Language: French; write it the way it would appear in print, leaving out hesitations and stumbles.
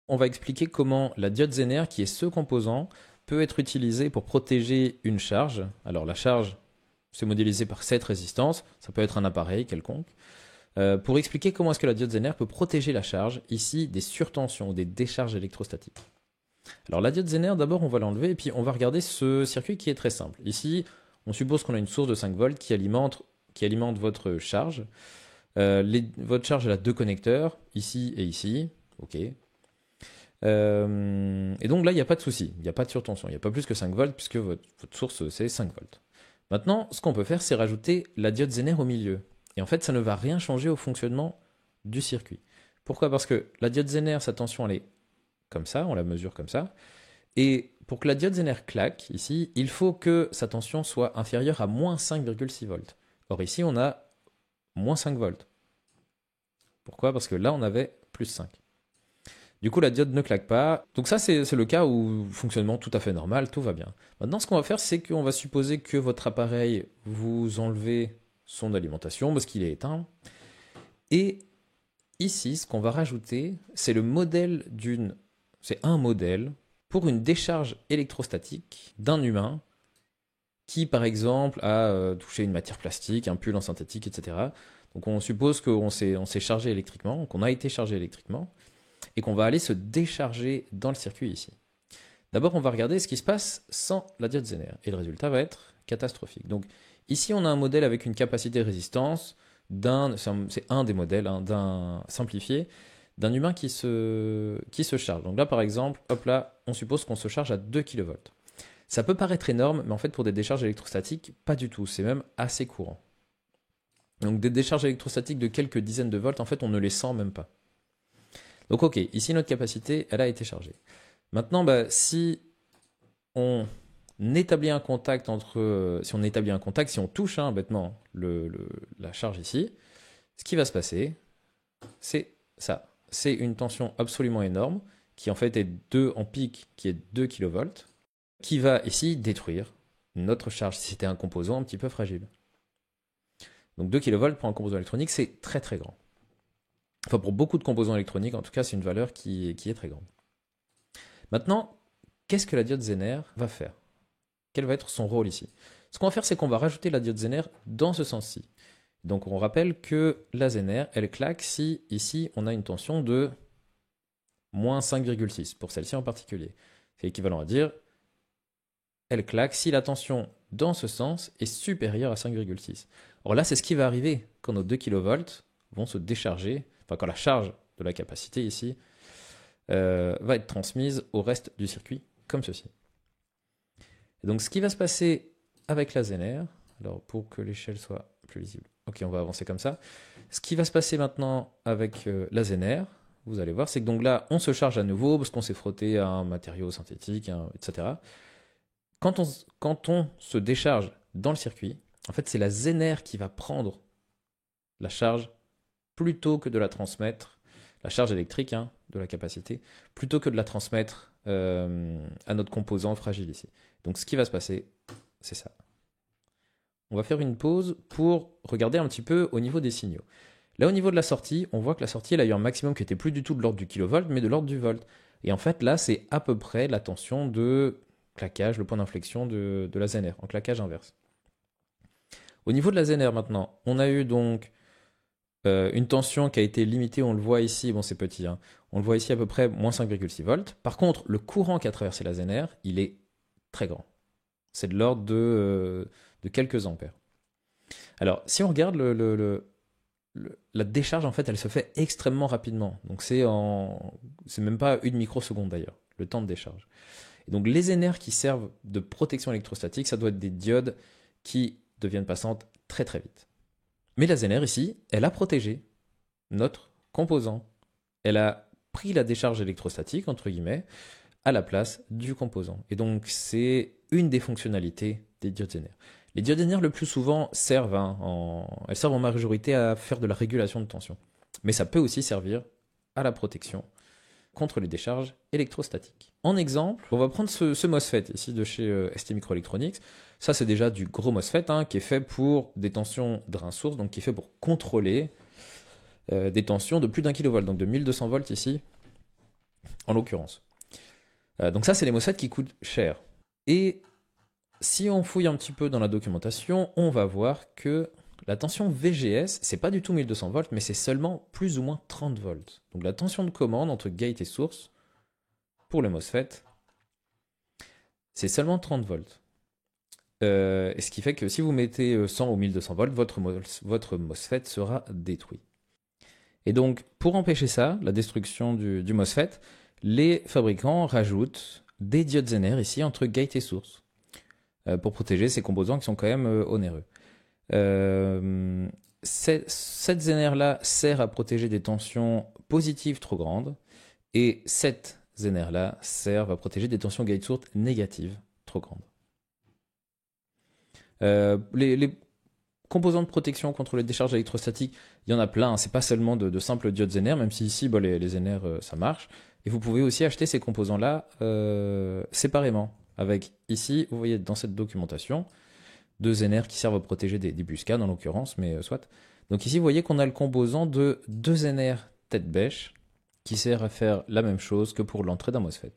on va expliquer comment la diode Zener, qui est ce composant, peut être utilisée pour protéger une charge. Alors la charge, c'est modélisé par cette résistance, ça peut être un appareil quelconque. Pour expliquer comment est-ce que la diode Zener peut protéger la charge, ici, des surtensions ou des décharges électrostatiques. Alors la diode Zener, d'abord on va l'enlever et puis on va regarder ce circuit qui est très simple. Ici, on suppose qu'on a une source de 5 volts qui alimente votre charge. Votre charge elle a deux connecteurs, ici et ici. Ok. Et donc là, il n'y a pas de souci, il n'y a pas de surtension, il n'y a pas plus que 5 volts puisque votre source c'est 5 volts. Maintenant, ce qu'on peut faire, c'est rajouter la diode Zener au milieu. Et en fait, ça ne va rien changer au fonctionnement du circuit. Pourquoi? Parce que la diode Zener, sa tension, elle est comme ça, on la mesure comme ça. Et pour que la diode Zener claque, ici, il faut que sa tension soit inférieure à moins 5,6 volts. Or ici, on a moins 5 volts. Pourquoi? Parce que là, on avait plus 5. Du coup, la diode ne claque pas. Donc ça, c'est le cas où fonctionnement tout à fait normal, tout va bien. Maintenant, ce qu'on va faire, c'est qu'on va supposer que votre appareil, vous enlevez son alimentation parce qu'il est éteint. Et ici, ce qu'on va rajouter, c'est le modèle c'est un modèle pour une décharge électrostatique d'un humain qui, par exemple, a touché une matière plastique, un pull en synthétique, etc. Donc on suppose qu'on s'est chargé électriquement, qu'on a été chargé électriquement, et qu'on va aller se décharger dans le circuit ici. D'abord, on va regarder ce qui se passe sans la diode Zener, et le résultat va être catastrophique. Donc ici, on a un modèle avec une capacité de résistance c'est un des modèles d'un simplifié, d'un humain qui se charge. Donc là, par exemple, hop là, on suppose qu'on se charge à 2 kV. Ça peut paraître énorme, mais en fait, pour des décharges électrostatiques, pas du tout. C'est même assez courant. Donc des décharges électrostatiques de quelques dizaines de volts, en fait, on ne les sent même pas. Donc ok, ici, notre capacité, elle a été chargée. Maintenant, si on établit un contact si on touche bêtement la charge ici, ce qui va se passer, c'est ça. C'est une tension absolument énorme, qui en fait est 2 en pic, qui est 2 kV, qui va ici détruire notre charge si c'était un composant un petit peu fragile. Donc 2 kV pour un composant électronique, c'est très très grand. Enfin, pour beaucoup de composants électroniques, en tout cas, c'est une valeur qui est très grande. Maintenant, qu'est-ce que la diode Zener va faire? Quel va être son rôle ici? Ce qu'on va faire, c'est qu'on va rajouter la diode Zener dans ce sens-ci. Donc on rappelle que la Zener, elle claque si ici on a une tension de moins 5,6, pour celle-ci en particulier. C'est équivalent à dire, elle claque si la tension dans ce sens est supérieure à 5,6. Or là, c'est ce qui va arriver quand nos 2 kV vont se décharger, enfin quand la charge de la capacité ici va être transmise au reste du circuit, comme ceci. Et donc ce qui va se passer avec la Zener, alors pour que l'échelle soit plus lisible, ok, on va avancer comme ça. Ce qui va se passer maintenant avec la Zener, vous allez voir, c'est que donc là, on se charge à nouveau parce qu'on s'est frotté à un matériau synthétique, etc. Quand on se décharge dans le circuit, en fait, c'est la Zener qui va prendre la charge plutôt que de la transmettre, la charge électrique de la capacité, plutôt que de la transmettre à notre composant fragile ici. Donc ce qui va se passer, c'est ça. On va faire une pause pour regarder un petit peu au niveau des signaux. Là, au niveau de la sortie, on voit que la sortie, elle a eu un maximum qui était plus du tout de l'ordre du kilovolt, mais de l'ordre du volt. Et en fait, là, c'est à peu près la tension de claquage, le point d'inflexion de la Zener, en claquage inverse. Au niveau de la Zener maintenant, on a eu donc une tension qui a été limitée, on le voit ici, bon c'est petit, on le voit ici à peu près moins 5,6 volts. Par contre, le courant qui a traversé la Zener, il est très grand. C'est de l'ordre de quelques ampères. Alors, si on regarde la décharge, en fait, elle se fait extrêmement rapidement. Donc, c'est même pas une microseconde d'ailleurs, le temps de décharge. Et donc, les Zener qui servent de protection électrostatique, ça doit être des diodes qui deviennent passantes très très vite. Mais la Zener ici, elle a protégé notre composant. Elle a pris la décharge électrostatique, entre guillemets, à la place du composant. Et donc, c'est une des fonctionnalités des diodes Zener. Les diodes Zener, le plus souvent, servent en majorité à faire de la régulation de tension. Mais ça peut aussi servir à la protection contre les décharges électrostatiques. En exemple, on va prendre ce MOSFET ici de chez ST Microelectronics. Ça, c'est déjà du gros MOSFET qui est fait pour des tensions drain-source, donc qui est fait pour contrôler des tensions de plus d'1 kV, donc de 1200 volts ici en l'occurrence. Donc ça, c'est les MOSFET qui coûtent cher. Et si on fouille un petit peu dans la documentation, on va voir que la tension VGS, c'est pas du tout 1200 volts, mais c'est seulement plus ou moins 30 volts. Donc la tension de commande entre gate et source, pour le MOSFET, c'est seulement 30 volts. Et ce qui fait que si vous mettez 100 ou 1200 volts, votre MOSFET sera détruit. Et donc, pour empêcher ça, la destruction du MOSFET, les fabricants rajoutent des diodes Zener ici entre gate et source, pour protéger ces composants qui sont quand même onéreux. Cette Zener-là sert à protéger des tensions positives trop grandes, et cette Zener-là sert à protéger des tensions gate-source négatives trop grandes. Les composants de protection contre les décharges électrostatiques, il y en a plein, hein. C'est pas seulement de simples diodes Zener, même si ici les Zener ça marche. Et vous pouvez aussi acheter ces composants-là séparément. Avec ici, vous voyez dans cette documentation, 2 Zener qui servent à protéger des buscades en l'occurrence, mais soit. Donc ici, vous voyez qu'on a le composant de 2 Zener tête bêche qui sert à faire la même chose que pour l'entrée d'un MOSFET.